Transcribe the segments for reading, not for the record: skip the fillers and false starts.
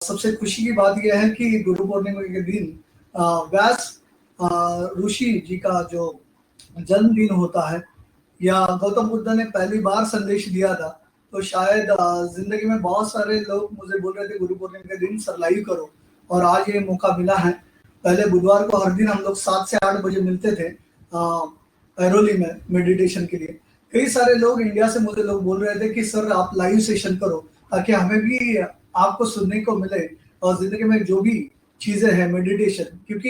सबसे खुशी की बात यह है कि गुरु पूर्णिमा के दिन व्यास ऋषि जी का जो जन्मदिन होता है, या गौतम बुद्ध ने पहली बार संदेश दिया था, तो शायद जिंदगी में बहुत सारे लोग मुझे बोल रहे थे गुरु पूर्णिमा के दिन सर लाइव करो, और आज ये मौका मिला है। पहले बुधवार को हर दिन हम लोग 7 से 8 बजे मिलते थे ऐरोली में मेडिटेशन के लिए। कई सारे लोग इंडिया से मुझे लोग बोल रहे थे कि सर आप लाइव सेशन करो ताकि हमें भी आपको सुनने को मिले, और जिंदगी में जो भी चीजें हैं मेडिटेशन, क्योंकि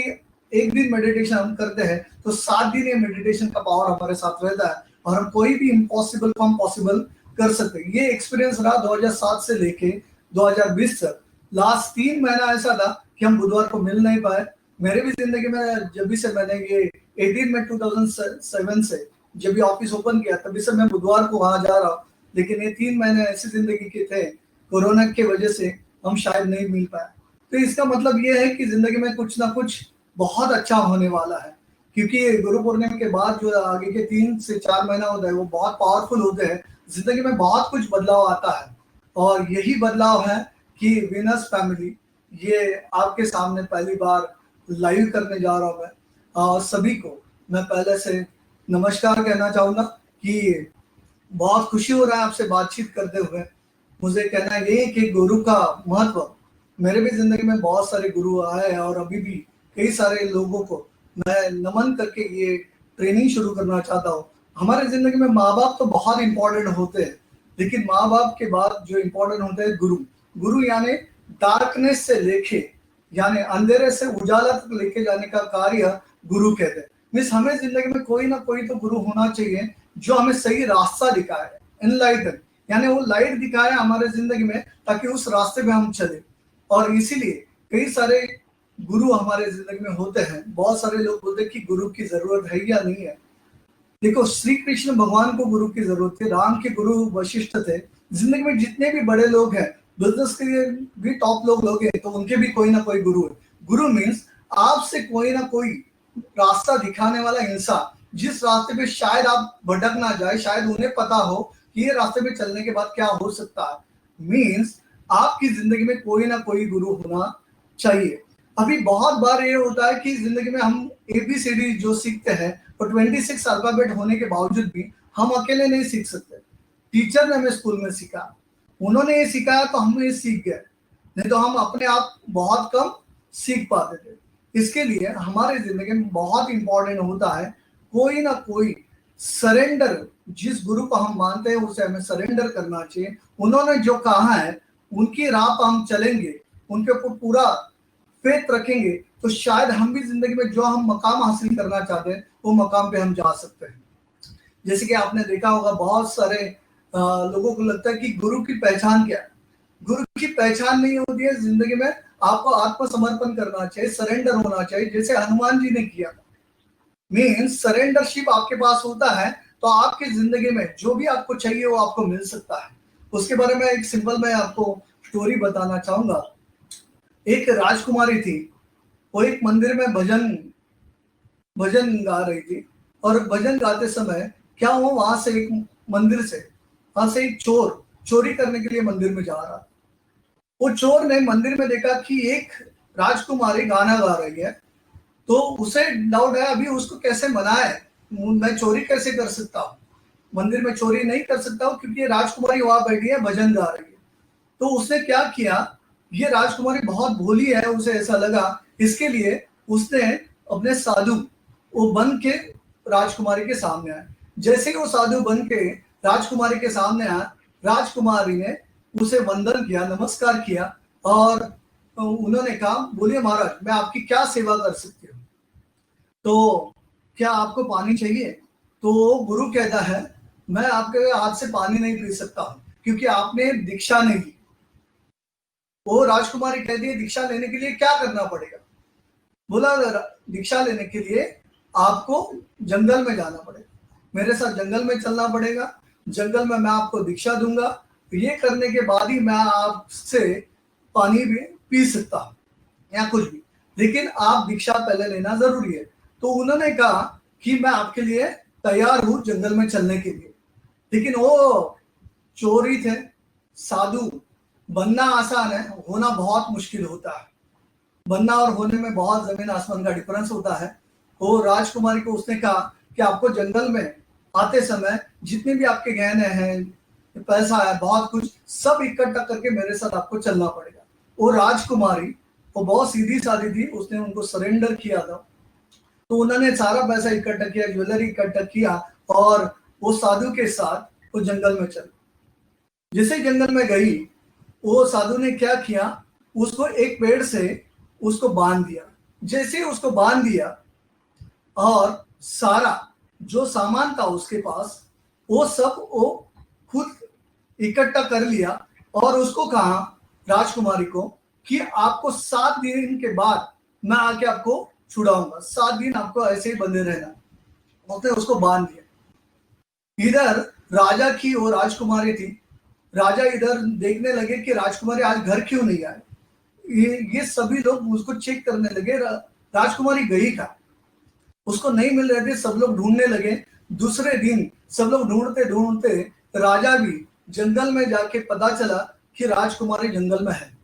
एक दिन मेडिटेशन हम करते हैं तो 7 दिन ये मेडिटेशन का पावर हमारे साथ रहता है और हम कोई भी इम्पॉसिबल को हम पॉसिबल कर सकते हैं। ये एक्सपीरियंस रहा 2007 से लेके 2020 तक। लास्ट 3 महीना ऐसा था कि हम बुधवार को मिल नहीं पाए। मेरे भी जिंदगी में जब भी से मैंने ये 18 में 2007 से जब भी ऑफिस ओपन किया तभी से मैं बुधवार को वहां जा रहा हूँ, लेकिन ये 3 महीने ऐसी जिंदगी के थे कोरोना की वजह से हम शायद नहीं मिल पाए। तो इसका मतलब ये है कि जिंदगी में कुछ ना कुछ बहुत अच्छा होने वाला है, क्योंकि गुरु पूर्णिमा के बाद जो आगे के 3 से 4 महीना होता है वो बहुत पावरफुल होते हैं। जिंदगी में बहुत कुछ बदलाव आता है, और यही बदलाव है कि वीनस फैमिली ये आपके सामने पहली बार लाइव करने जा रहा हूं मैं। और सभी को मैं पहले से नमस्कार कहना चाहूंगा कि बहुत खुशी हो रहा है आपसे बातचीत करते हुए। मुझे कहना ये कि गुरु का महत्व, मेरे भी जिंदगी में बहुत सारे गुरु आए हैं और अभी भी कई सारे लोगों को मैं नमन करके ये ट्रेनिंग शुरू करना चाहता हूँ। हमारे जिंदगी में माँ बाप तो बहुत इंपॉर्टेंट होते हैं, लेकिन माँ बाप के बाद जो इंपॉर्टेंट होते हैं गुरु। गुरु यानी डार्कनेस से लेके, यानी अंधेरे से उजाला तक लेके जाने का कार्य गुरु कहते हैं। मीन्स हमें जिंदगी में कोई ना कोई तो गुरु होना चाहिए जो हमें सही रास्ता दिखाए, एनलाइटन, यानी वो लाइट दिखाए हमारे जिंदगी में ताकि उस रास्ते में हम चले। और इसीलिए कई सारे गुरु हमारे जिंदगी में होते हैं। बहुत सारे लोग बोलते हैं कि गुरु की जरूरत है या नहीं है। देखो, श्री कृष्ण भगवान को गुरु की जरूरत थी, राम के गुरु वशिष्ठ थे। जिंदगी में जितने भी बड़े लोग हैं, बिजनेस के लिए भी टॉप लोग हैं, तो उनके भी कोई ना कोई गुरु है। गुरु मीन्स आपसे कोई ना कोई रास्ता दिखाने वाला इंसान, जिस रास्ते पे शायद आप भटक ना जाए, शायद उन्हें पता हो कि ये रास्ते पे चलने के बाद क्या हो सकता है। मीन्स आपकी जिंदगी में कोई ना कोई गुरु होना चाहिए। अभी बहुत बार ये होता है कि जिंदगी में हम ABCD जो सीखते हैं और 26 अल्फाबेट होने के बावजूद भी हम अकेले नहीं सीख सकते। टीचर ने हमें स्कूल में सिखाया, उन्होंने ये सिखाया तो हम ये सीख गए, नहीं तो हम अपने आप बहुत कम सीख पाते थे। इसके लिए हमारे जिंदगी में बहुत इंपॉर्टेंट होता है कोई ना कोई सरेंडर। जिस गुरु को हम मानते हैं उसे हमें सरेंडर करना चाहिए। उन्होंने जो कहा है उनकी राह पर हम चलेंगे, उनके ऊपर पूरा फेथ रखेंगे, तो शायद हम भी जिंदगी में जो हम मकाम हासिल करना चाहते हैं वो मकाम पे हम जा सकते हैं। जैसे कि आपने देखा होगा बहुत सारे लोगों को लगता है कि गुरु की पहचान क्या है। गुरु की पहचान नहीं होती है। जिंदगी में आपको आत्मसमर्पण करना चाहिए, सरेंडर होना चाहिए, जैसे हनुमान जी ने किया। मीन्स सरेंडरशिप आपके पास होता है तो आपकी जिंदगी में जो भी आपको चाहिए वो आपको मिल सकता है। उसके बारे में एक सिंपल मैं आपको स्टोरी बताना चाहूंगा। एक राजकुमारी थी, वो एक मंदिर में भजन गा रही थी, और भजन गाते समय क्या हुआ, वहां से एक मंदिर से वहां से एक चोर चोरी करने के लिए मंदिर में जा रहा। वो चोर ने मंदिर में देखा कि एक राजकुमारी गाना गा रही है, तो उसे डाउट है अभी उसको कैसे मनाए, मैं चोरी कैसे कर सकता हूँ, मंदिर में चोरी नहीं कर सकता हूँ क्योंकि ये राजकुमारी वहां बैठी है भजन गा रही है। तो उसने क्या किया, ये राजकुमारी बहुत भोली है, उसे ऐसा लगा, इसके लिए उसने अपने साधु वो बन के राजकुमारी के सामने आए। जैसे ही वो साधु बन के राजकुमारी के सामने आया, राजकुमारी ने उसे वंदन किया, नमस्कार किया, और उन्होंने कहा बोलिए महाराज मैं आपकी क्या सेवा कर सकती हूँ, तो क्या आपको पानी चाहिए। तो गुरु कहता है मैं आपके हाथ से पानी नहीं पी सकता हूँ क्योंकि आपने दीक्षा नहीं ली। वो राजकुमारी कहती है दीक्षा लेने के लिए क्या करना पड़ेगा। बोला दीक्षा लेने के लिए आपको जंगल में जाना पड़ेगा, मेरे साथ जंगल में चलना पड़ेगा, जंगल में मैं आपको दीक्षा दूंगा, तो ये करने के बाद ही मैं आपसे पानी भी पी सकता हूँ या कुछ भी, लेकिन आप दीक्षा पहले लेना जरूरी है। तो उन्होंने कहा कि मैं आपके लिए तैयार हूं जंगल में चलने के लिए। लेकिन वो चोरी थे, साधु बनना आसान है, होना बहुत मुश्किल होता है। बनना और होने में बहुत जमीन आसमान का डिफरेंस होता है। वो राजकुमारी को उसने कहा कि आपको जंगल में आते समय जितने भी आपके गहने हैं, पैसा है, बहुत कुछ सब इकट्ठा करके मेरे साथ आपको चलना पड़ेगा। वो राजकुमारी वो बहुत सीधी सादी थी, उसने उनको सरेंडर किया था। तो उन्होंने सारा पैसा इकट्ठा किया, ज्वेलरी इकट्ठा किया और वो साधु के साथ वो जंगल में चली। जैसे जंगल में गई, वो साधु ने क्या किया, उसको एक पेड़ से उसको बांध दिया। जैसे ही उसको बांध दिया और सारा जो सामान था उसके पास, वो सब वो खुद इकट्ठा कर लिया और उसको कहा राजकुमारी को कि आपको 7 दिन के बाद मैं आके आपको छुड़ाऊंगा, 7 दिन आपको ऐसे ही बंधे रहना। उसने उसको बांध दिया। इधर राजा की वो राजकुमारी थी। राजा इधर देखने लगे कि राजकुमारी आज घर क्यों नहीं आए। ये सभी लोग उसको चेक करने लगे, राजकुमारी गई कहाँ, उसको नहीं मिल रहे थे। सब लोग ढूंढने लगे। दूसरे दिन सब लोग ढूंढते ढूंढते राजा भी जंगल में जाके पता चला कि राजकुमारी जंगल में है।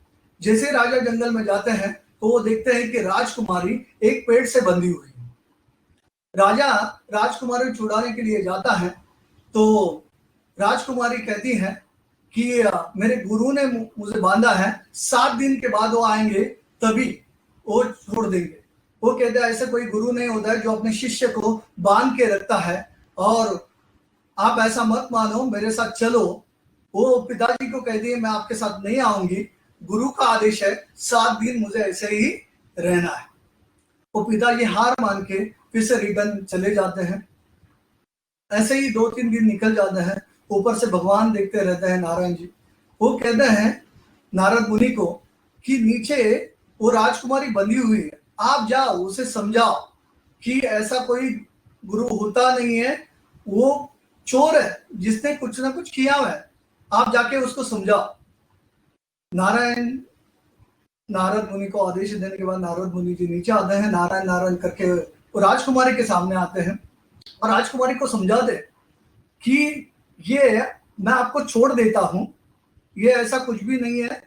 जैसे राजा जंगल में जाते हैं तो वो देखते हैं कि राजकुमारी एक पेड़ से बंधी हुई है। राजा राजकुमारी छुड़ाने के लिए जाता है तो राजकुमारी कहती है कि मेरे गुरु ने मुझे बांधा है, 7 दिन के बाद वो आएंगे तभी वो छोड़ देंगे। वो कहते हैं ऐसा कोई गुरु नहीं होता है जो अपने शिष्य को बांध के रखता है, और आप ऐसा मत मानो, मेरे साथ चलो। वो पिताजी को कहती है मैं आपके साथ नहीं आऊंगी, गुरु का आदेश है, 7 दिन मुझे ऐसे ही रहना है। वो पिताजी हार मान के फिर से रिटर्न चले जाते हैं। ऐसे ही 2-3 दिन निकल जाते हैं। ऊपर से भगवान देखते रहते हैं, नारायण जी। वो कहते हैं नारद मुनि को कि नीचे वो राजकुमारी बंधी हुई है, आप जाओ उसे समझाओ कि ऐसा कोई गुरु होता नहीं है, वो चोर है जिसने कुछ ना कुछ किया हुआ है, आप जाके उसको समझाओ। नारायण नारद मुनि को आदेश देने के बाद नारद मुनि जी नीचे आते हैं, नारायण नारायण करके वो राजकुमारी के सामने आते हैं और राजकुमारी को समझाते कि ये मैं आपको छोड़ देता हूं, ये ऐसा कुछ भी नहीं है,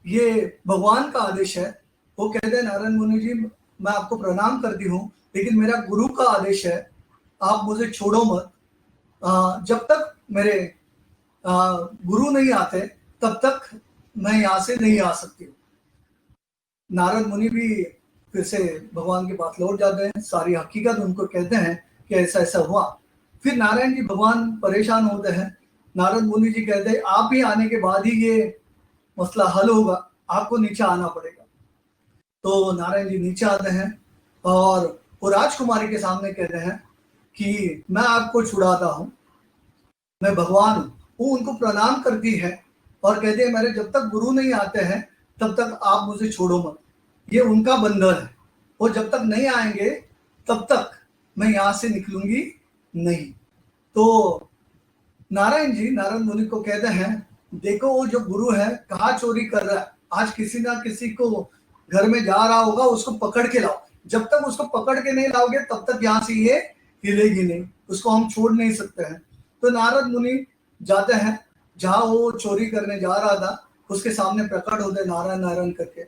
ये भगवान का आदेश है। वो कहते हैं नारायण मुनि जी मैं आपको प्रणाम करती हूँ, लेकिन मेरा गुरु का आदेश है, आप मुझे छोड़ो मत। जब तक मेरे गुरु नहीं आते तब तक मैं यहाँ से नहीं आ सकती हूँ। नारद मुनि भी फिर से भगवान के पास लौट जाते हैं, सारी हकीकत उनको कहते हैं कि ऐसा ऐसा हुआ। फिर नारायण जी भगवान परेशान होते हैं। नारद मुनि जी कहते हैं आप ही आने के बाद ही ये मसला हल होगा, आपको नीचे आना पड़ेगा। तो नारायण जी नीचे आते हैं और वो राजकुमारी के सामने कहते हैं कि मैं आपको छुड़ाता हूं, मैं भगवान हूं। वो उनको प्रणाम करती है और कहती है मेरे जब तक गुरु नहीं आते हैं तब तक आप मुझे छोड़ो मत, ये उनका बंधन है, वो जब तक नहीं आएंगे तब तक मैं यहां से निकलूंगी नहीं। तो नारायण जी नारायण मुनि को कहते हैं देखो वो जो गुरु है कहाँ चोरी कर रहा है, आज किसी ना किसी को घर में जा रहा होगा, उसको पकड़ के लाओ। जब तक उसको पकड़ के नहीं लाओगे तब तक यहाँ से ये हिलेगी नहीं, उसको हम छोड़ नहीं सकते हैं। तो नारद मुनि जाते हैं जहां वो चोरी करने जा रहा था, उसके सामने प्रकट होते नारायण नारायण करके।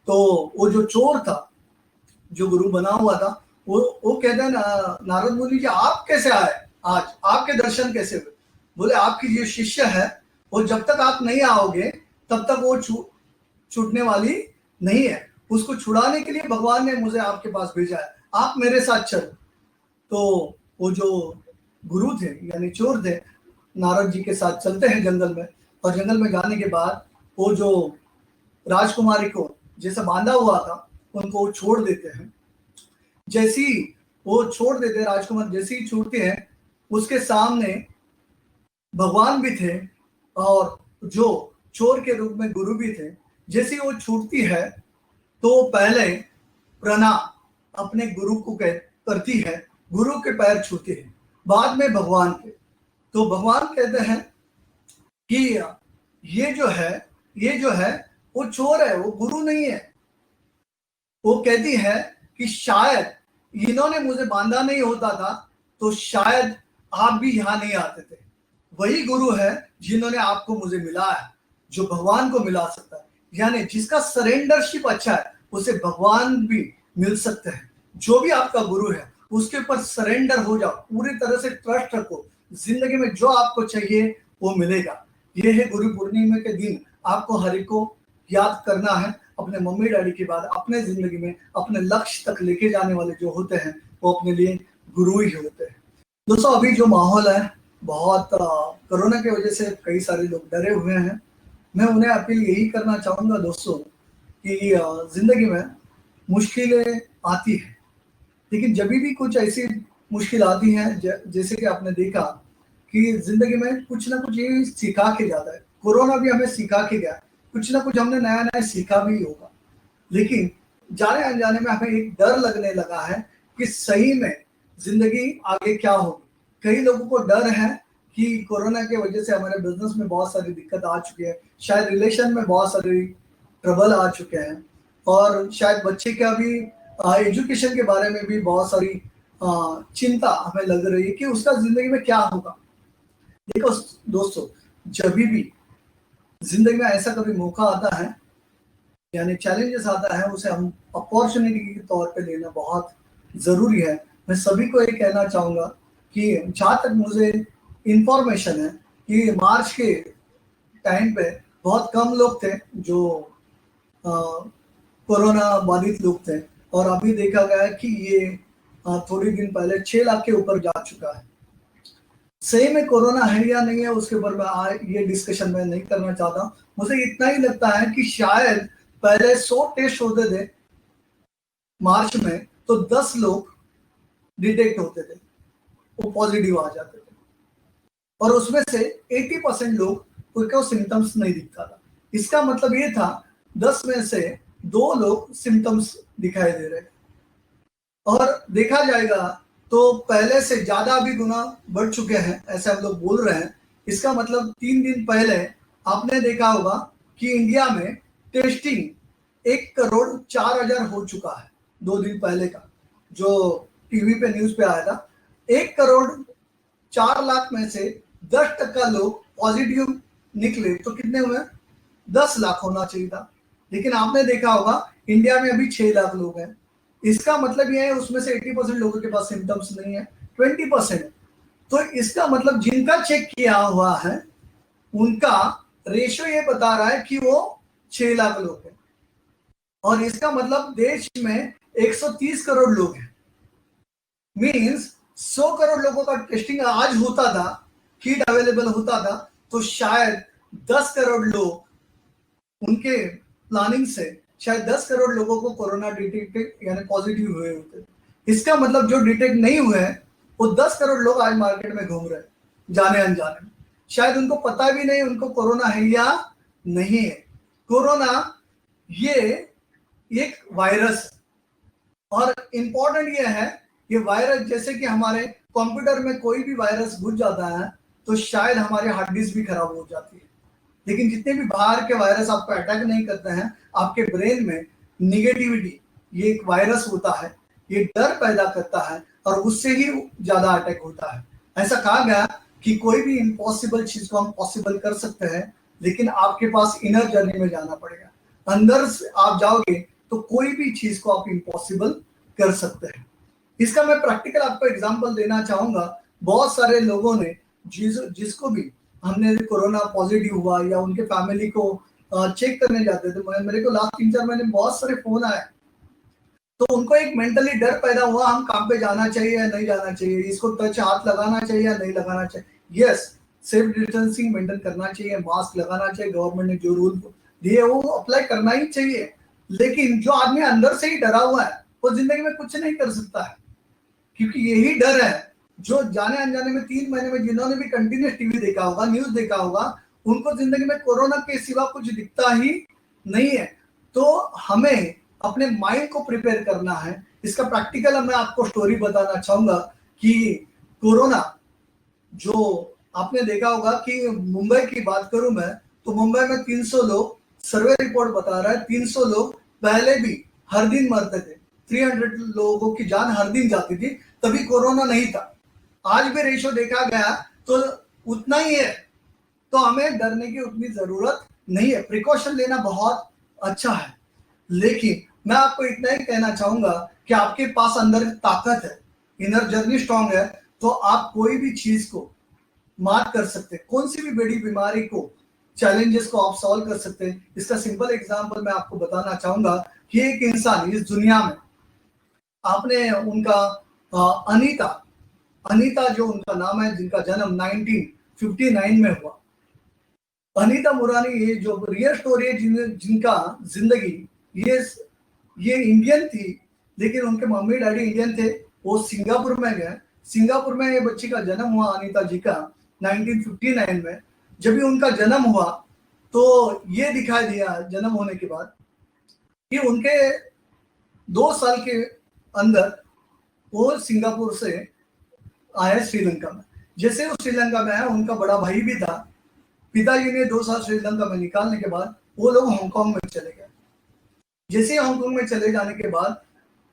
तो वो जो चोर था, जो गुरु बना हुआ था, वो कहते हैं नारद मुनि जी आप कैसे आए, आज आपके दर्शन कैसे हुए। बोले आपकी जो शिष्य है वो जब तक आप नहीं आओगे तब तक वो छूटने वाली नहीं है, उसको छुड़ाने के लिए भगवान ने मुझे आपके पास भेजा है, आप मेरे साथ चलो। तो वो जो गुरु थे यानी चोर थे, नारद जी के साथ चलते हैं जंगल में, और जंगल में जाने के बाद वो जो राजकुमारी को जैसे बांधा हुआ था उनको वो छोड़ देते हैं। जैसी वो छोड़ देते हैं, राजकुमार जैसे ही छूटते हैं, उसके सामने भगवान भी थे और जो चोर के रूप में गुरु भी थे। जैसी वो छूटती है तो पहले प्रणाम अपने गुरु को करती है, गुरु के पैर छूती है, बाद में भगवान के। तो भगवान कहते हैं कि ये जो है वो चोर है, वो गुरु नहीं है। वो कहती है कि शायद इन्होंने मुझे बांधा नहीं होता था तो शायद आप भी यहां नहीं आते थे। वही गुरु है जिन्होंने आपको मुझे मिला है, जो भगवान को मिला सकता है। यानी जिसका सरेंडरशिप अच्छा है उसे भगवान भी मिल सकते हैं। जो भी आपका गुरु है उसके ऊपर सरेंडर हो जाओ, पूरी तरह से ट्रस्ट रखो, जिंदगी में जो आपको चाहिए वो मिलेगा। ये है गुरु पूर्णिमा के दिन आपको हरि को याद करना है। अपने मम्मी डैडी के बाद अपने जिंदगी में अपने लक्ष्य तक लेके जाने वाले जो होते हैं वो अपने लिए गुरु ही होते हैं। दोस्तों अभी जो माहौल है बहुत कोरोना की वजह से कई सारे लोग डरे हुए हैं। मैं उन्हें अपील यही करना चाहूंगा दोस्तों कि जिंदगी में मुश्किलें आती है, लेकिन जब भी कुछ ऐसी मुश्किल आती है जैसे कि आपने देखा कि जिंदगी में कुछ ना कुछ ये सिखा के जाता है। कोरोना भी हमें सिखा के गया, कुछ ना कुछ हमने नया नया सीखा भी होगा, लेकिन जाने अनजाने में हमें एक डर लगने लगा है कि सही में जिंदगी आगे क्या होगी। कई लोगों को डर है कि कोरोना की वजह से हमारे बिजनेस में बहुत सारी दिक्कत आ चुकी है, शायद रिलेशन में बहुत सारी ट्रबल आ चुके हैं, और शायद बच्चे का भी एजुकेशन के बारे में भी बहुत सारी चिंता हमें लग रही है कि उसका जिंदगी में क्या होगा। देखो दोस्तों, जब भी जिंदगी में ऐसा कभी मौका आता है यानी चैलेंजेस आता है, उसे हम अपॉर्चुनिटी के तौर पे लेना बहुत ज़रूरी है। मैं सभी को ये कहना चाहूँगा कि जहाँ तक मुझे इंफॉर्मेशन है कि मार्च के टाइम पे बहुत कम लोग थे जो कोरोना बाधित लोग थे, और अभी देखा गया है कि ये थोड़ी दिन पहले 6 लाख के ऊपर जा चुका है। सही में कोरोना है या नहीं है उसके ऊपर मैं ये डिस्कशन में नहीं करना चाहता। मुझे इतना ही लगता है कि शायद पहले 100 टेस्ट होते थे मार्च में, तो 10 लोग डिटेक्ट होते थे, वो पॉजिटिव आ जाते थे, और उसमें से 80% लोग को सिम्टम्स नहीं दिखता था। इसका मतलब ये था 10 में से 2 लोग सिम्टम्स दिखाई दे रहे थे, और देखा जाएगा तो पहले से ज्यादा भी गुना बढ़ चुके हैं ऐसे हम लोग बोल रहे हैं। इसका मतलब 3 दिन पहले आपने देखा होगा कि इंडिया में टेस्टिंग 1,04,00,000 हो चुका है। 2 दिन पहले का जो टीवी पे न्यूज पे आया था, 1,04,00,000 में से 10% लोग पॉजिटिव निकले तो कितने हुए? 10 लाख होना चाहिए था, लेकिन आपने देखा होगा इंडिया में अभी 6 लाख लोग हैं। इसका मतलब यह है उसमें से 80% लोगों के पास सिम्टम्स नहीं है, 20%। तो इसका मतलब जिनका चेक किया हुआ है उनका रेशियो ये बता रहा है कि वो 6 लाख लोग हैं, और इसका मतलब देश में 130 करोड़ लोग हैं। मीन्स 100 करोड़ लोगों का टेस्टिंग आज होता था, किट अवेलेबल होता था, तो शायद 10 करोड़ लोग उनके प्लानिंग से शायद 10 करोड़ लोगों को कोरोना डिटेक्ट यानी पॉजिटिव हुए होते। इसका मतलब जो डिटेक्ट नहीं हुए हैं वो 10 करोड़ लोग आज मार्केट में घूम रहे हैं जाने अनजाने में। शायद उनको पता भी नहीं उनको कोरोना है या नहीं है। कोरोना ये एक वायरस है, और इंपॉर्टेंट ये है ये वायरस जैसे कि हमारे कंप्यूटर में कोई भी वायरस घुस जाता है तो शायद हमारे हार्ड डिस्क भी खराब हो जाती है, लेकिन जितने भी बाहर के वायरस आपको अटैक नहीं करते हैं, आपके ब्रेन में निगेटिविटी ये एक वायरस होता है, ये डर पैदा करता है और उससे ही ज्यादा अटैक होता है। ऐसा कहा गया कि कोई भी इम्पॉसिबल चीज को हम पॉसिबल कर सकते हैं, लेकिन आपके पास इनर जर्नी में जाना पड़ेगा। अंदर से आप जाओगे तो कोई भी चीज को आप इम्पॉसिबल कर सकते हैं। इसका मैं प्रैक्टिकल आपको एग्जांपल देना चाहूंगा। बहुत सारे लोगों ने जिसको भी हमने कोरोना पॉजिटिव हुआ या उनके फैमिली को चेक करने जाते थे, मेरे को लास्ट 3-4 महीने बहुत सारे फोन आए, तो उनको एक मेंटली डर पैदा हुआ हम काम पे जाना चाहिए या नहीं जाना चाहिए, इसको टच हाथ लगाना चाहिए या नहीं लगाना चाहिए। यस, सेफ डिस्टेंसिंग मेंटेन करना चाहिए, मास्क लगाना चाहिए, गवर्नमेंट ने जो रूल दिए वो अप्लाई करना ही चाहिए, लेकिन जो आदमी अंदर से ही डरा हुआ है वो जिंदगी में कुछ नहीं कर सकता है, क्योंकि यही डर है जो जाने अनजाने में 3 महीने में जिन्होंने भी कंटिन्यूस टीवी देखा होगा, न्यूज देखा होगा, उनको जिंदगी में कोरोना के सिवा कुछ दिखता ही नहीं है। तो हमें अपने माइंड को प्रिपेयर करना है। इसका प्रैक्टिकल मैं आपको स्टोरी बताना चाहूंगा कि कोरोना जो आपने देखा होगा कि मुंबई की बात करूं मैं तो मुंबई में 300 लोग, सर्वे रिपोर्ट बता रहा है 300 लोग पहले भी हर दिन मरते थे, 300 लोगों की जान हर दिन जाती थी, तभी कोरोना नहीं था। आज भी रेशो देखा गया तो उतना ही है, तो हमें डरने की उतनी जरूरत नहीं है, प्रिकॉशन लेना बहुत अच्छा है, लेकिन मैं आपको इतना ही कहना चाहूंगा कि आपके पास अंदर ताकत है, इनर जर्नी स्ट्रांग है, तो आप कोई भी चीज को मात कर सकते हैं, कौन सी भी बड़ी बीमारी को, चैलेंजेस को आप सॉल्व कर सकते हैं। इसका सिंपल एग्जांपल मैं आपको बताना चाहूंगा कि एक इंसान इस दुनिया में, आपने उनका अनीता, अनीता जो उनका नाम है, जिनका जन्म 1959 में हुआ, अनीता मुरानी, ये जो रियल स्टोरी है, जिनका जिंदगी, ये ये इंडियन थी, लेकिन उनके मम्मी डैडी इंडियन थे, वो सिंगापुर में गए, सिंगापुर में ये बच्ची का जन्म हुआ अनीता जी का 1959 में। जब भी उनका जन्म हुआ तो ये दिखाई दिया जन्म होने के बाद कि उनके 2 साल के अंदर वो सिंगापुर से आए श्रीलंका में। जैसे वो श्रीलंका में आया, उनका बड़ा भाई भी था, पिताजी ने 2 साल श्रीलंका में निकालने के बाद वो लोग हांगकांग में चले गए। जैसे हांगकांग में चले जाने के बाद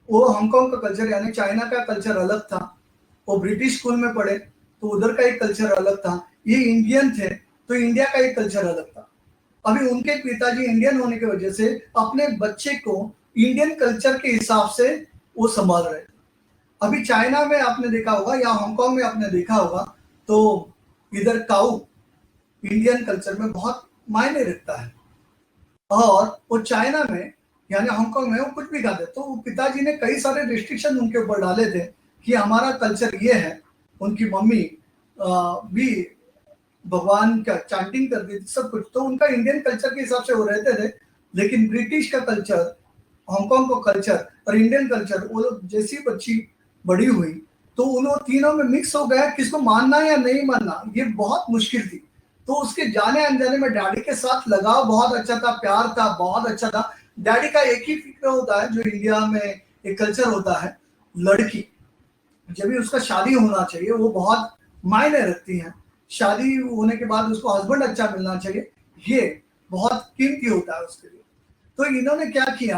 वो हांगकांग का कल्चर यानी चाइना का कल्चर अलग था, वो ब्रिटिश स्कूल में पढ़े तो उधर का एक कल्चर अलग था, ये इंडियन थे तो इंडिया का एक कल्चर अलग था। अभी उनके पिताजी इंडियन होने की वजह से अपने बच्चे को इंडियन कल्चर के हिसाब से वो संभाल रहे थे। अभी चाइना में आपने देखा होगा या हांगकांग में आपने देखा होगा तो इधर काऊ इंडियन कल्चर में बहुत मायने रखता है, और वो चाइना में यानी हांगकांग में वो कुछ भी खाते, तो पिताजी ने कई सारे रिस्ट्रिक्शन उनके ऊपर डाले थे कि हमारा कल्चर ये है। उनकी मम्मी भी भगवान का चैंटिंग करती थी, सब कुछ, तो उनका इंडियन कल्चर के हिसाब से वो रहते थे। लेकिन ब्रिटिश का कल्चर, हांगकांग का कल्चर और इंडियन कल्चर, वो लोग जैसी बच्ची बड़ी हुई तो उन तीनों में मिक्स हो गया, किसको मानना या नहीं मानना ये बहुत मुश्किल थी। तो उसके जाने अनजाने में डैडी के साथ लगाव बहुत अच्छा था, प्यार था, बहुत अच्छा था। डैडी का एक ही फिक्र होता है जो इंडिया में एक कल्चर होता है, लड़की जब भी उसका शादी होना चाहिए वो बहुत मायने रखती है, शादी होने के बाद उसको हस्बैंड अच्छा मिलना चाहिए, ये बहुत कीमती होता है उसके लिए। तो इन्होंने क्या किया,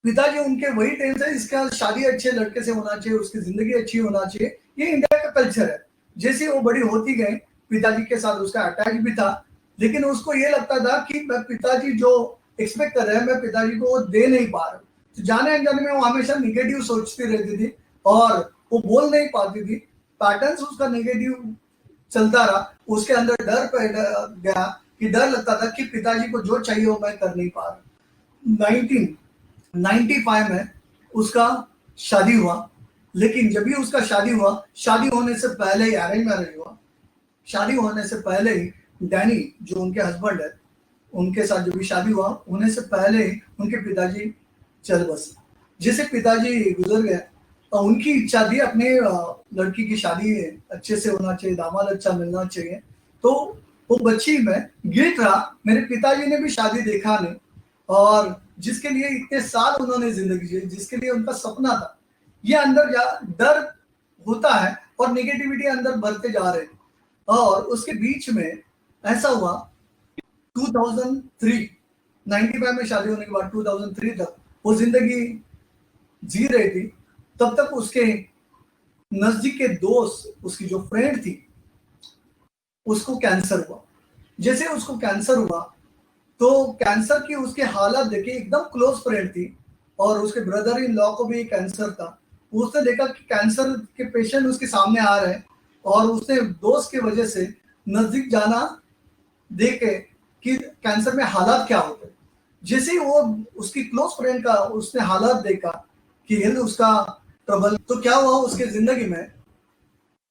पिताजी उनके वही टेंशन है, इसका शादी अच्छे लड़के से होना चाहिए, उसकी जिंदगी अच्छी होना चाहिए, ये इंडिया का कल्चर है। जैसे वो बड़ी होती गई, पिताजी के साथ उसका अटैच भी था, लेकिन उसको ये लगता था कि मैं पिताजी जो एक्सपेक्ट कर रहे हैं मैं पिताजी को दे नहीं पा रहा, तो जाने अनजाने में वो हमेशा निगेटिव सोचती रहती थी और वो बोल नहीं पाती थी, पैटर्न्स उसका निगेटिव चलता रहा, उसके अंदर डर पैदा गया कि डर लगता था कि पिताजी को जो चाहिए वो मैं कर नहीं पा रहा। 1995 में उसका शादी हुआ, लेकिन जब भी उसका शादी हुआ, शादी होने से पहले ही अरेंज मैरिज हुआ, शादी होने से पहले ही डैनी जो उनके हस्बैंड है, उनके साथ जब भी शादी हुआ होने से पहले ही उनके पिताजी चल बसे। जैसे पिताजी गुजर गए और उनकी इच्छा थी अपने लड़की की शादी अच्छे से होना चाहिए, दामाद अच्छा मिलना चाहिए, तो वो बच्ची में गिल्ट रहा, मेरे पिताजी ने भी शादी देखा नहीं, और जिसके लिए इतने साल उन्होंने जिंदगी जी, जिसके लिए उनका सपना था, ये अंदर डर होता है और नेगेटिविटी अंदर बढ़ते जा रहे हैं। और उसके बीच में ऐसा हुआ 2003, 95 में शादी होने के बाद 2003 तक वो जिंदगी जी रही थी। तब तक उसके नजदीक के दोस्त, उसकी जो फ्रेंड थी, उसको कैंसर हुआ। जैसे उसको कैंसर हुआ तो कैंसर की उसकी हालत देखे, एकदम क्लोज फ्रेंड थी और उसके ब्रदर इन लॉ को भी कैंसर था, उसने देखा कि कैंसर के पेशेंट उसके सामने आ रहे हैं और उसने दोस्त की वजह से नजदीक जाना देखे कि कैंसर में हालात क्या होते हैं। जैसे ही वो उसकी क्लोज फ्रेंड का उसने हालात देखा कि हेल्थ उसका ट्रबल, तो क्या हुआ उसके जिंदगी में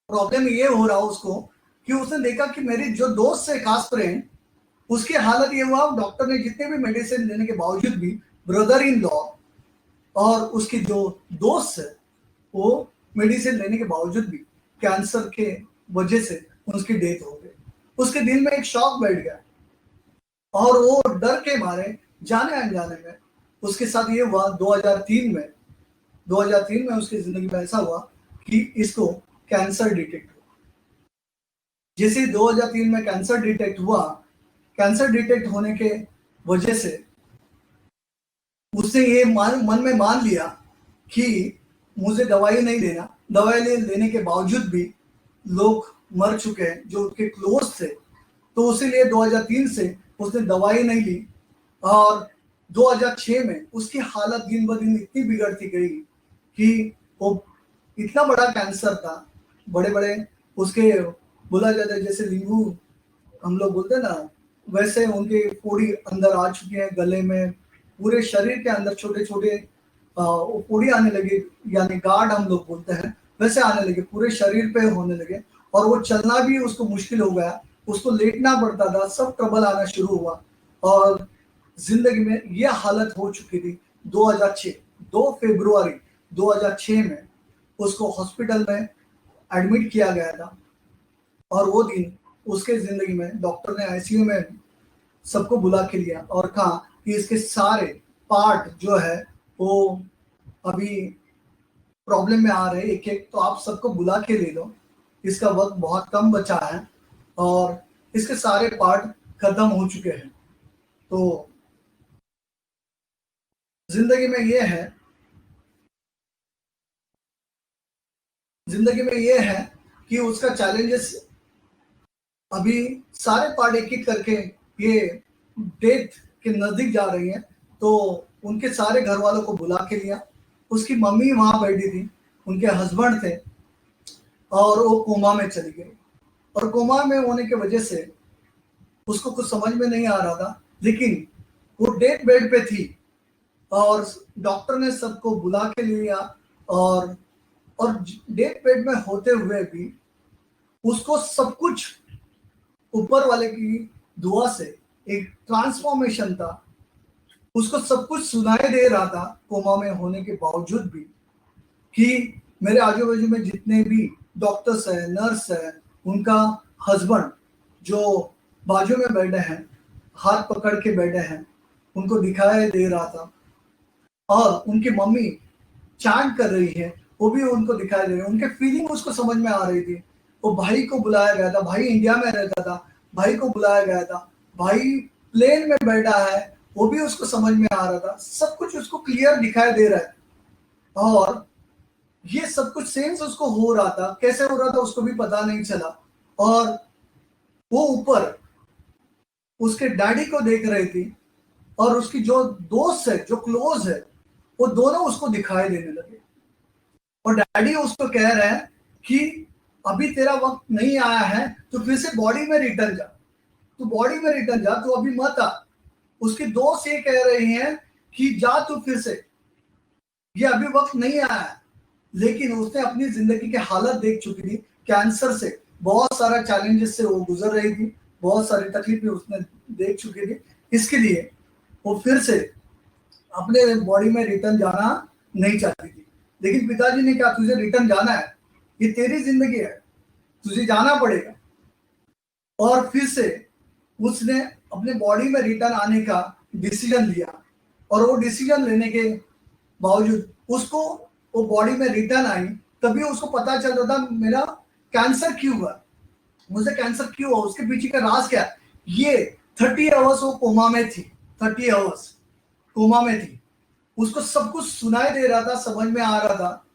प्रॉब्लम ये हो रहा उसको कि उसने देखा कि मेरी जो दोस्त है खास फ्रेंड, उसकी हालत ये हुआ, डॉक्टर ने जितने भी मेडिसिन देने के बावजूद भी, ब्रदर इन लॉ और उसकी जो दोस्त है वो मेडिसिन लेने के बावजूद भी कैंसर के वजह से उसकी डेथ हो गई। उसके दिल में एक शॉक बैठ गया और वो डर के मारे जाने अनजाने में उसके साथ ये हुआ 2003 में उसकी जिंदगी में ऐसा हुआ कि इसको कैंसर डिटेक्ट हुआ। जैसे 2003 में कैंसर डिटेक्ट हुआ, कैंसर डिटेक्ट होने के वजह से उसने ये मन में मान लिया कि मुझे दवाई नहीं लेना, दवाई लेने के बावजूद भी लोग मर चुके हैं जो उसके क्लोज थे, तो उसीलिए 2003 से उसने दवाई नहीं ली, और 2006 में उसकी हालत दिन ब दिन इतनी बिगड़ती गई कि वो इतना बड़ा कैंसर था, बड़े बड़े उसके बोला जाता है जैसे नींबू हम लोग बोलते हैं ना, वैसे उनके फोड़ी अंदर आ चुकी है, गले में, पूरे शरीर के अंदर छोटे छोटे फोड़ी आने लगी, यानी गार्ड हम लोग बोलते हैं, वैसे आने लगे, पूरे शरीर पे होने लगे, और वो चलना भी उसको मुश्किल हो गया, उसको लेटना पड़ता था, सब ट्रबल आना शुरू हुआ, और जिंदगी में ये हालत हो चुकी थी। 2006 2 फरवरी 2006 में उसको हॉस्पिटल में एडमिट किया गया था, और वो दिन उसके जिंदगी में डॉक्टर ने आईसीयू में सबको बुला के लिया और कहा कि इसके सारे पार्ट जो है वो अभी प्रॉब्लम में आ रहे हैं, एक एक, तो आप सबको बुला के ले लो, इसका वक्त बहुत कम बचा है और इसके सारे पार्ट खत्म हो चुके हैं। तो जिंदगी में ये है, जिंदगी में ये है कि उसका चैलेंजेस अभी सारे पार्ट एक एक करके ये डेथ के नजदीक जा रही हैं, तो उनके सारे घर वालों को बुला के लिया। उसकी मम्मी वहां बैठी थी, उनके हस्बैंड थे, और वो कोमा में चली गई, और कोमा में होने की वजह से उसको कुछ समझ में नहीं आ रहा था, लेकिन वो डेथ बेड पे थी, और डॉक्टर ने सबको बुला के लिया, और और डेथ बेड में होते हुए भी उसको सब कुछ ऊपर वाले की दुआ से एक ट्रांसफॉर्मेशन था, उसको सब कुछ सुनाई दे रहा था कोमा में होने के बावजूद भी, कि मेरे आजू बाजू में जितने भी डॉक्टर्स हैं, नर्स हैं, उनका हस्बैंड जो बाजू में बैठे हैं, हाथ पकड़ के बैठे हैं, उनको दिखाई दे रहा था, और उनकी मम्मी चांट कर रही है, वो भी उनको दिखाई दे रही है, उनके फीलिंग उसको समझ में आ रही थी। वो भाई को बुलाया गया था, भाई इंडिया में रहता था, भाई को बुलाया गया था, भाई प्लेन में बैठा है, वो भी उसको समझ में आ रहा था, सब कुछ उसको क्लियर दिखाई दे रहा है, और ये सब कुछ सेंस उसको हो रहा था, कैसे हो रहा था उसको भी पता नहीं चला, और वो ऊपर उसके डैडी को देख रही थी, और उसकी जो दोस्त है, जो क्लोज है, वो दोनों उसको दिखाई देने लगे, और डैडी उसको कह रहे हैं कि अभी तेरा वक्त नहीं आया है, तो फिर से बॉडी में रिटर्न जा, तू बॉडी में रिटर्न जा, तू अभी मत आ। उसकी दोस्त ये कह रही हैं कि जा तू फिर से, ये अभी वक्त नहीं आया है, लेकिन उसने अपनी जिंदगी की हालत देख चुकी थी, कैंसर से बहुत सारा चैलेंजेस से वो गुजर रही थी, बहुत सारी तकलीफें उसने देख चुकी थी, इसके लिए वो फिर से अपने बॉडी में रिटर्न जाना नहीं चाहती थी। लेकिन पिताजी ने कहा तुझे रिटर्न जाना है, ये तेरी जिंदगी है, तुझे जाना पड़ेगा, और फिर से उसने अपने बॉडी में रिटर्न आने का डिसीजन लिया, और वो डिसीजन लेने के बावजूद उसको वो बॉडी में रिटर्न आई, तभी उसको पता चल रहा था मेरा कैंसर क्यों हुआ, मुझे कैंसर क्यों हुआ, उसके पीछे का राज क्या है। ये 30 आवर्स वो कोमा में थी, 30 आवर्स कोमा में थी, उसको सब कुछ सुनाई दे रहा था, समझ में आ रहा था,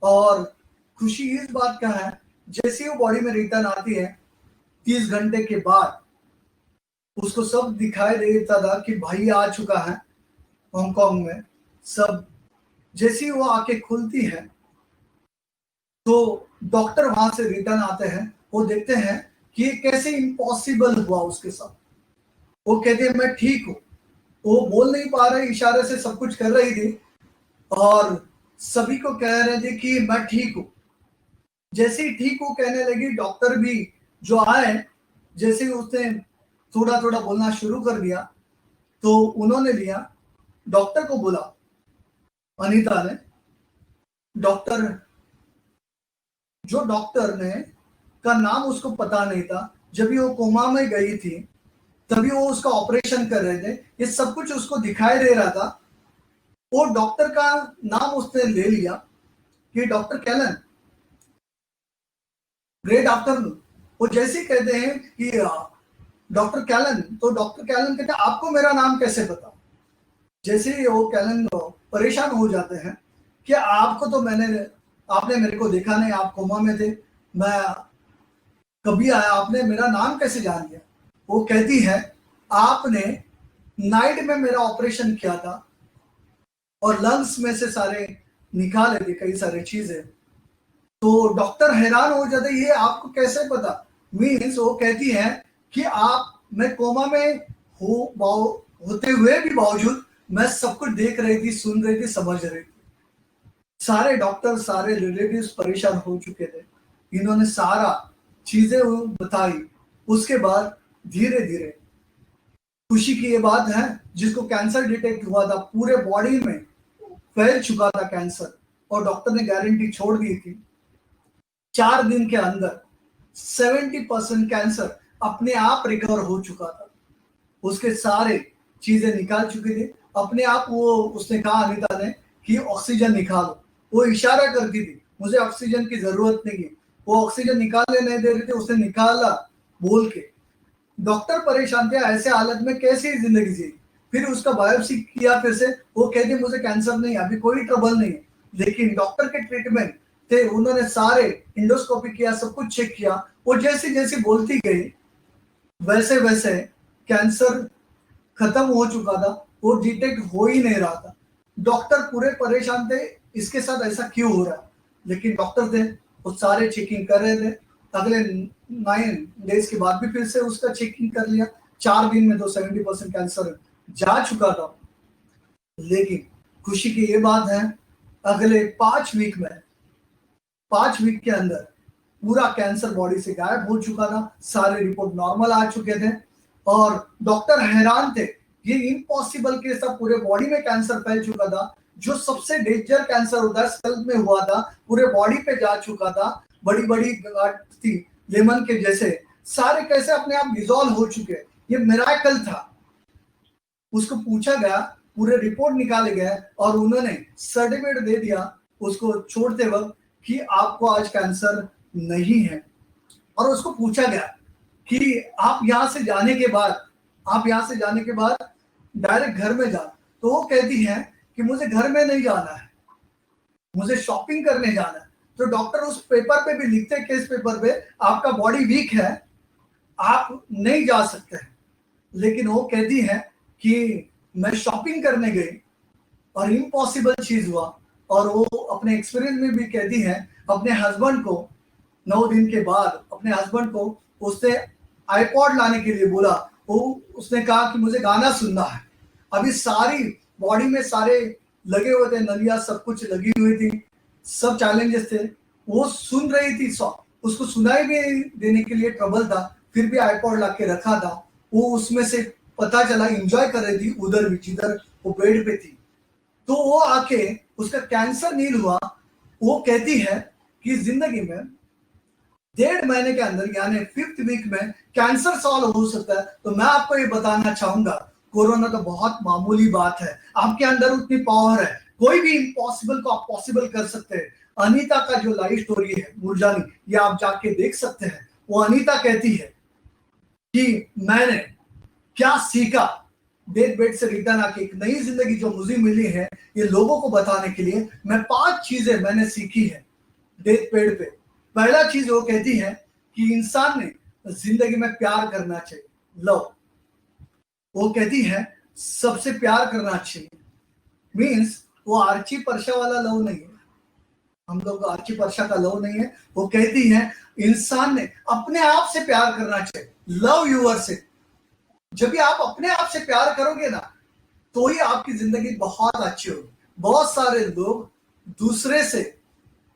और खुशी इस बात का है जैसे ही वो बॉडी में रिटर्न आती है 30 घंटे के बाद उसको सब दिखाई देता था कि भाई आ चुका है हांगकांग में सब। जैसे ही वो आंखें खुलती है तो डॉक्टर वहां से रिटर्न आते हैं, वो देखते हैं कि ये कैसे इम्पॉसिबल हुआ उसके साथ। वो कहते हैं मैं ठीक हूँ, वो बोल नहीं पा रहे, इशारे से सब कुछ कर रही थी, और सभी को कह रहे थे कि मैं ठीक हूँ। जैसे ही ठीक हूँ कहने लगी, डॉक्टर भी जो आए, जैसे ही उसने थोड़ा थोड़ा बोलना शुरू कर दिया, तो उन्होंने लिया, डॉक्टर को बोला, अनीता ने, डॉक्टर, जो डॉक्टर ने का नाम उसको पता नहीं था, जब भी वो कोमा में गई थी तभी वो उसका ऑपरेशन कर रहे थे, ये सब कुछ उसको दिखाई दे रहा था। वो डॉक्टर का नाम उसने ले लिया कि डॉक्टर कैलन, ग्रेट आफ्टरनून। वो जैसे ही कहते हैं कि डॉक्टर कैलन, तो डॉक्टर कैलन कहते हैं आपको मेरा नाम कैसे पता। जैसे ही वो कैलन परेशान हो जाते हैं कि आपको तो आपने मेरे को देखा नहीं, आप कोमा में थे, मैं कभी आया, आपने मेरा नाम कैसे जान लिया। वो कहती है आपने नाइट में मेरा ऑपरेशन किया था और लंग्स में से सारे निकाले थे कई सारी चीजें। तो डॉक्टर हैरान हो जाते, ये आपको कैसे पता? मीन्स वो कहती है कि आप, मैं कोमा में होते हुए भी बावजूद मैं सब कुछ देख रही थी, सुन रही थी, समझ रही थी। सारे डॉक्टर, सारे रिलेटिव्स परेशान हो चुके थे। इन्होंने सारा चीजें बताई। उसके बाद धीरे धीरे, खुशी की ये बात है, जिसको कैंसर डिटेक्ट हुआ था, पूरे बॉडी में फैल चुका था कैंसर, और डॉक्टर ने गारंटी छोड़ दी थी 4 दिन के अंदर 70% कैंसर अपने आप रिकवर हो चुका था। उसके सारे चीजें निकाल चुकी थी अपने आप। वो उसने कहा, अनीता ने, कि ऑक्सीजन निकालो। वो इशारा करती थी, मुझे ऑक्सीजन की जरूरत नहीं है। वो ऑक्सीजन निकालने नहीं दे रही थी, उसने निकाला बोल के। डॉक्टर परेशान थे, ऐसे हालत में कैसे जिंदगी जी। फिर उसका बायोप्सी किया, फिर से वो कहती मुझे कैंसर नहीं, अभी कोई ट्रबल नहीं है। लेकिन डॉक्टर के ट्रीटमेंट थे, उन्होंने सारे इंडोस्कोपी किया, सब कुछ चेक किया। वो जैसे जैसे बोलती गई वैसे वैसे कैंसर खत्म हो चुका था, वो डिटेक्ट हो ही नहीं रहा था। डॉक्टर पूरे परेशान थे, इसके साथ ऐसा क्यों हो रहा है। लेकिन डॉक्टर थे, वो सारे चेकिंग कर रहे थे। अगले 9 डेज के बाद भी फिर से उसका चेकिंग कर लिया। 4 दिन में तो 70% कैंसर जा चुका था। लेकिन खुशी की ये बात है, अगले 5 वीक के अंदर पूरा कैंसर बॉडी से गायब हो चुका था। सारे रिपोर्ट नॉर्मल आ चुके थे और डॉक्टर हैरान थे। ये इम्पॉसिबल केस था, पूरे बॉडी में कैंसर फैल चुका था। जो सबसे डेंजर कैंसर होता है, स्कल में हुआ था, पूरे बॉडी पे जा चुका था। बड़ी बड़ी गांठ थी लेमन के जैसे, सारे कैसे अपने आप डिसॉल्व हो चुके। ये मिराकल था। उसको पूछा गया, पूरे रिपोर्ट निकाले गए और उन्होंने सर्टिफिकेट दे दिया उसको छोड़ते वक्त कि आपको आज कैंसर नहीं है। और उसको पूछा गया कि आप यहां से जाने के बाद डायरेक्ट घर में जा। तो वो कहती है कि मुझे घर में नहीं जाना है, मुझे शॉपिंग करने जाना है। तो डॉक्टर उस पेपर पे भी लिखते हैं, केस पेपर पे, आपका बॉडी वीक है, आप नहीं जा सकते हैं। लेकिन वो कहती है कि मैं शॉपिंग करने गई और इम्पॉसिबल चीज हुआ। और वो अपने एक्सपीरियंस में भी कहती है, अपने हस्बैंड को 9 दिन के बाद अपने हस्बैंड को उसने आईपॉड लाने के लिए बोला। वो उसने कहा कि मुझे गाना सुनना है। अभी सारी बॉडी में सारे लगे हुए थे, नलियां सब कुछ लगी हुई थी, सब चैलेंजेस थे। वो सुन रही थी सॉन्ग, उसको सुनाई भी देने के लिए ट्रबल था, फिर भी आईपॉड ला के रखा था। वो उसमें से पता चला एंजॉय कर रही थी उधर भी, जिधर वो बेड पे थी। तो वो आके उसका कैंसर नील हुआ। वो कहती है कि जिंदगी में 1.5 महीने के अंदर, यानी 5th वीक में कैंसर सॉल्व हो सकता है। तो मैं आपको ये बताना चाहूंगा, कोरोना तो बहुत मामूली बात है, आपके अंदर उतनी पावर है, कोई भी इम्पॉसिबल को आप पॉसिबल कर सकते हैं। अनीता का जो लाइफ स्टोरी है मुरजानी, ये आप जाके देख सकते हैं। वो अनीता कहती है कि मैंने क्या सीखा डेथ बेड से रिटर्न आके, एक नई जिंदगी जो मुझे मिली है, ये लोगों को बताने के लिए मैं 5 चीजें मैंने सीखी है डेथ बेड पे। पहला चीज वो कहती है कि इंसान ने जिंदगी में प्यार करना चाहिए, लव। वो कहती है सबसे प्यार करना चाहिए। मीन्स वो आर्ची परशा वाला लव नहीं है, हम लोग आर्ची परशा का लव नहीं है। वो कहती है इंसान ने अपने आप से प्यार करना चाहिए, लव यूर से। जब भी आप अपने आप से प्यार करोगे ना, तो ही आपकी जिंदगी बहुत अच्छी होगी। बहुत सारे लोग दूसरे से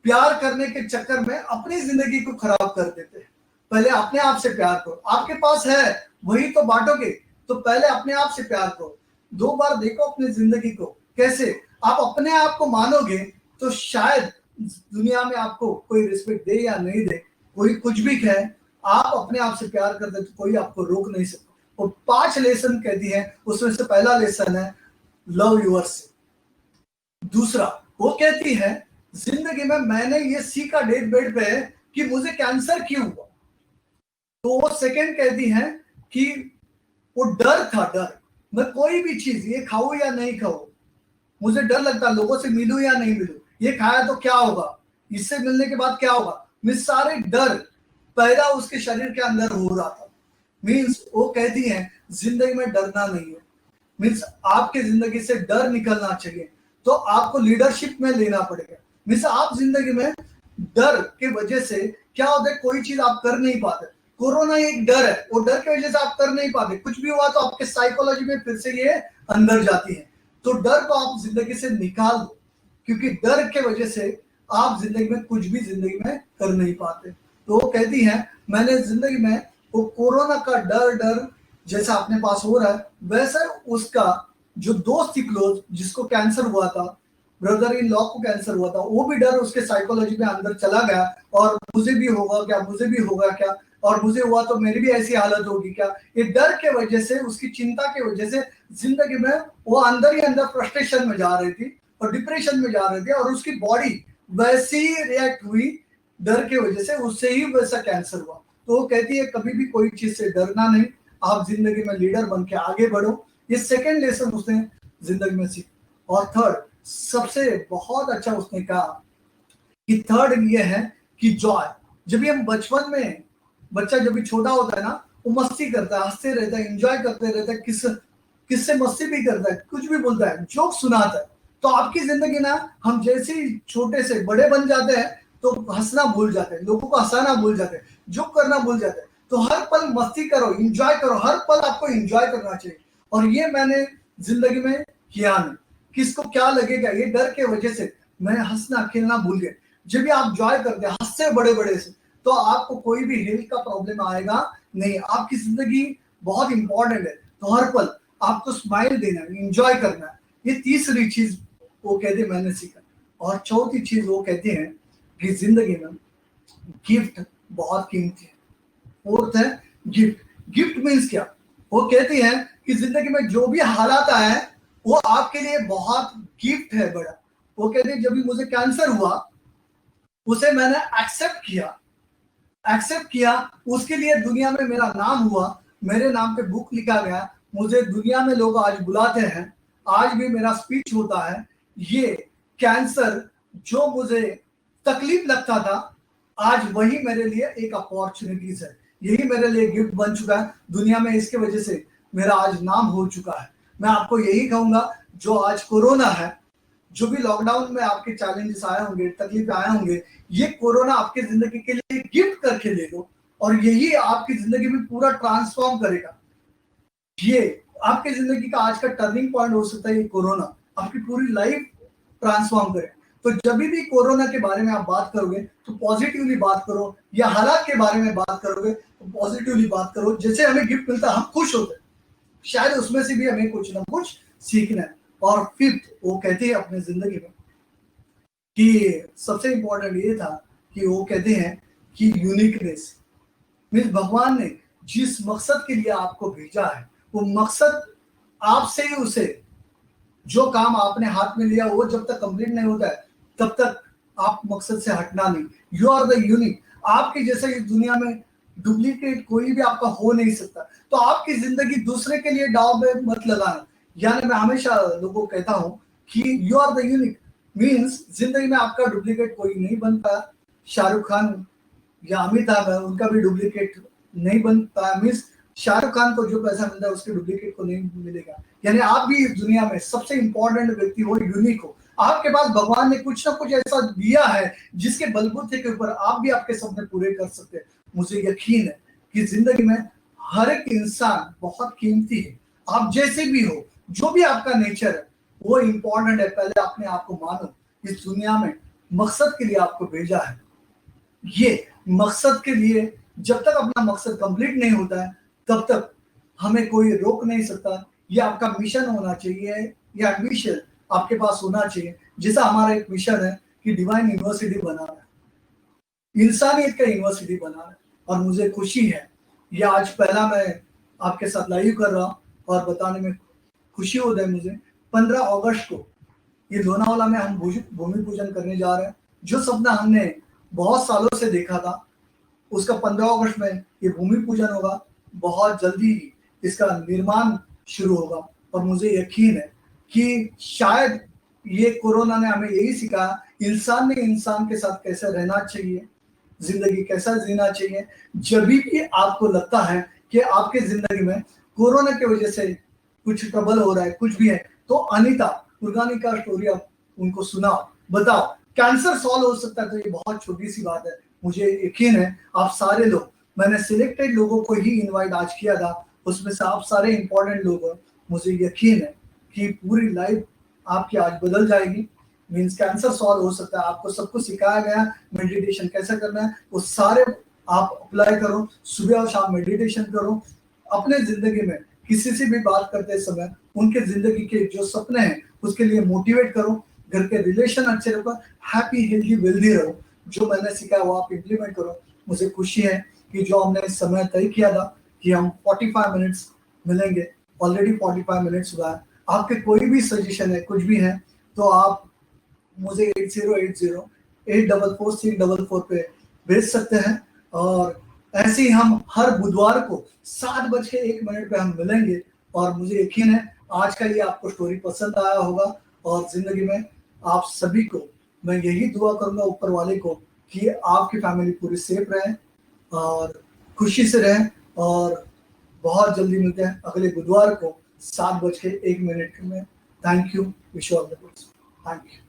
प्यार करने के चक्कर में अपनी जिंदगी को खराब कर देते हैं। पहले अपने आप से प्यार करो, आपके पास है वही तो बांटोगे। तो पहले अपने आप से प्यार करो। 2 बार देखो अपनी जिंदगी को, कैसे आप अपने आप को मानोगे तो शायद दुनिया में आपको कोई रिस्पेक्ट दे या नहीं दे, कोई कुछ भी कहे, आप अपने आप से प्यार करते तो कोई आपको रोक नहीं सकता। और 5 लेसन कहती है, उसमें से पहला लेसन है लव यूर से। दूसरा वो कहती है जिंदगी में मैंने ये सीखा डेथ बेड पे कि मुझे कैंसर क्यों हुआ। तो वो सेकंड कहती है कि वो डर था, डर, मैं कोई भी चीज ये खाऊं या नहीं खाऊं, मुझे डर लगता, लोगों से मिलूं या नहीं मिलूं, ये खाया तो क्या होगा, इससे मिलने के बाद क्या होगा। मैं सारे डर पैदा उसके शरीर के अंदर हो रहा था। मीन्स वो कहती हैं जिंदगी में डरना नहीं है, मीन्स आपके जिंदगी से डर निकलना चाहिए, तो आपको लीडरशिप में लेना पड़ेगा। मीन्स आप जिंदगी में डर के वजह से क्या होता है, कोई चीज आप कर नहीं पाते। कोरोना एक डर है, वो डर की वजह से आप कर नहीं पाते, कुछ भी हुआ तो आपके साइकोलॉजी में फिर से ये अंदर जाती है। तो डर को आप जिंदगी से निकाल दो, क्योंकि डर के वजह से आप जिंदगी में कुछ भी जिंदगी में कर नहीं पाते। तो वो कहती हैं मैंने जिंदगी में वो कोरोना का डर जैसा अपने पास हो रहा है, वैसा उसका जो दोस्त थी क्लोज, जिसको कैंसर हुआ था, ब्रदर इन लॉ को कैंसर हुआ था, वो भी डर उसके साइकोलॉजी में अंदर चला गया, और मुझे भी होगा क्या, मुझे भी होगा क्या, और मुझे हुआ तो मेरी भी ऐसी हालत होगी क्या। ये डर के वजह से, उसकी चिंता के वजह से जिंदगी में वो अंदर ही अंदर फ्रस्ट्रेशन में जा रही थी और डिप्रेशन में जा रही थी, और उसकी बॉडी वैसी रिएक्ट हुई डर के वजह से, उससे ही वैसा कैंसर हुआ। तो वो कहती है कभी भी कोई चीज से डरना नहीं, आप जिंदगी में लीडर बन के आगे बढ़ो। ये सेकेंड लेसन उसने जिंदगी में सीखा। और थर्ड सबसे बहुत अच्छा उसने कहा कि थर्ड ये है कि जॉय। जब भी हम बचपन में, बच्चा जब भी छोटा होता है ना, वो मस्ती करता है, हंसते रहता है, एंजॉय करते रहता है, किससे मस्ती भी करता है, कुछ भी बोलता है, जोक सुनाता है। तो आपकी जिंदगी ना, हम जैसे ही छोटे से बड़े बन जाते हैं तो हंसना भूल जाते हैं, लोगों को हंसाना भूल जाते हैं, जोक करना भूल जाते हैं। तो हर पल मस्ती करो, एंजॉय करो, हर पल आपको एंजॉय करना चाहिए। और ये मैंने जिंदगी में किया नहीं, किसको क्या लगेगा, ये डर के वजह से मैं हंसना खेलना भूल गया। जब भी आप जॉय करते हैं हंसते बड़े बड़े से, तो आपको कोई भी हेल्थ का प्रॉब्लम आएगा नहीं। आपकी जिंदगी बहुत इंपॉर्टेंट है, तो हर पल आपको स्माइल देना है, एंजॉय करना है। ये तीसरी चीज वो कहते हैं मैंने सीखा। और चौथी चीज वो कहते हैं कि जिंदगी में गिफ्ट बहुत कीमती है। फोर्थ है गिफ्ट। गिफ्ट मीन्स क्या, वो कहती हैं कि जिंदगी में जो भी हालात आए हैं वो आपके लिए बहुत गिफ्ट है बड़ा। वो कहते हैं जब भी मुझे कैंसर हुआ, उसे मैंने एक्सेप्ट किया, उसके लिए दुनिया में मेरा नाम हुआ, मेरे नाम पे बुक लिखा गया, मुझे दुनिया में लोग आज बुलाते हैं, आज भी मेरा स्पीच होता है। ये कैंसर जो मुझे तकलीफ लगता था, आज वही मेरे लिए एक अपॉर्चुनिटीज है, यही मेरे लिए गिफ्ट बन चुका है दुनिया में। इसके वजह से मेरा आज नाम हो चुका है। मैं आपको यही कहूंगा, जो आज कोरोना है, जो भी लॉकडाउन में आपके चैलेंजेस आए होंगे, तकलीफ आए होंगे, ये कोरोना आपके जिंदगी के लिए गिफ्ट करके ले लो, और यही आपकी जिंदगी में पूरा ट्रांसफॉर्म करेगा। ये आपकी जिंदगी का आज का टर्निंग पॉइंट हो सकता है, ये कोरोना आपकी पूरी लाइफ ट्रांसफॉर्म करे। तो जब भी कोरोना के बारे में आप बात करोगे तो पॉजिटिवली बात करो, या हालात के बारे में बात करोगे तो पॉजिटिवली बात करो। जैसे हमें गिफ्ट मिलता है हम खुश होते हैं, शायद उसमें से भी हमें कुछ ना कुछ सीखना है। और फिफ्थ वो कहते हैं अपने जिंदगी में कि सबसे इंपॉर्टेंट ये था कि वो कहते हैं कि यूनिकनेस मीन्स भगवान ने जिस मकसद के लिए आपको भेजा है, वो मकसद आपसे ही, उसे जो काम आपने हाथ में लिया वो जब तक कंप्लीट नहीं होता है तब तक आप मकसद से हटना नहीं। You are the unique. आपके जैसे इस दुनिया में डुप्लीकेट कोई भी आपका हो नहीं सकता। तो आपकी जिंदगी दूसरे के लिए दांव पे मत लगाना। यानी मैं हमेशा लोगों को कहता हूं कि you are the unique means जिंदगी में आपका डुप्लीकेट कोई नहीं बनता। शाहरुख खान या अमिताभ है, उनका भी डुप्लीकेट नहीं बनता। मीन्स शाहरुख खान को जो पैसा मिलता है उसके डुप्लीकेट को नहीं मिलेगा। यानी आप भी इस दुनिया में सबसे इंपॉर्टेंट व्यक्ति हो, यूनिक हो। आपके पास भगवान ने कुछ ना कुछ ऐसा दिया है जिसके बलबूते के ऊपर आप भी आपके सपने पूरे कर सकते हैं। मुझे यकीन है कि जिंदगी में हर एक इंसान बहुत कीमती है। आप जैसे भी हो, जो भी आपका नेचर है वो इंपॉर्टेंट है। पहले अपने आप को मानो, इस दुनिया में मकसद के लिए आपको भेजा है। ये मकसद के लिए जब तक अपना मकसद कंप्लीट नहीं होता है तब तक हमें कोई रोक नहीं सकता। ये आपका मिशन होना चाहिए, या एम्बिशन आपके पास होना चाहिए। जैसा हमारा एक मिशन है कि डिवाइन यूनिवर्सिटी बनाना है, इंसानियत का यूनिवर्सिटी बनाना है। और मुझे खुशी है ये आज पहला मैं आपके साथ लाइव कर रहा हूँ और बताने में खुशी होता है मुझे। 15 अगस्त को ये लोनावाला में हम भूमि पूजन करने जा रहे हैं। जो सपना हमने बहुत सालों से देखा था उसका 15 अगस्त में ये भूमि पूजन होगा। बहुत जल्दी इसका निर्माण शुरू होगा। और मुझे यकीन है कि शायद ये कोरोना ने हमें यही सिखाया, इंसान ने इंसान के साथ कैसे रहना चाहिए, जिंदगी कैसा जीना चाहिए। जब भी आपको लगता है कि आपके जिंदगी में कोरोना की वजह से कुछ ट्रबल हो रहा है, कुछ भी है, तो अनीता कुरगानी का स्टोरी आप उनको सुनाओ, बताओ कैंसर सॉल्व हो सकता है। तो ये बहुत छोटी सी बात है, मुझे यकीन है आप सारे लोग, मैंने सिलेक्टेड लोगों को ही इनवाइट आज किया था, उसमें से आप सारे इंपॉर्टेंट लोग हो, मुझे यकीन है कि पूरी लाइफ आपकी आज बदल जाएगी। मीन्स कैंसर सॉल्व हो सकता है। आपको सब कुछ सिखाया गया, मेडिटेशन कैसे करना है वो सारे आप अप्लाई करो, सुबह और शाम मेडिटेशन करो। अपने जिंदगी में किसी से भी बात करते समय उनके जिंदगी के जो सपने हैं उसके लिए मोटिवेट करो, घर के रिलेशन अच्छे रखो, हैप्पी हेल्दी वेल्दी रहो। जो मैंने सीखा वो आप इम्प्लीमेंट करो। मुझे खुशी है कि जो हमने समय तय किया था कि हम 45 मिनट्स मिलेंगे, ऑलरेडी 45 मिनट्स हुआ है। आपके कोई भी सजेशन है, कुछ भी है, तो आप मुझे 8080844644 पे भेज सकते हैं। और ऐसे ही हम हर बुधवार को 7:01 पे हम मिलेंगे। और मुझे यकीन है आज का ये आपको स्टोरी पसंद आया होगा, और जिंदगी में आप सभी को मैं यही दुआ करूंगा ऊपर वाले को कि आपकी फैमिली पूरी सेफ रहे और खुशी से रहे। और बहुत जल्दी मिलते हैं अगले बुधवार को 7:01 में। Thank you, wish you all the best. Thank you.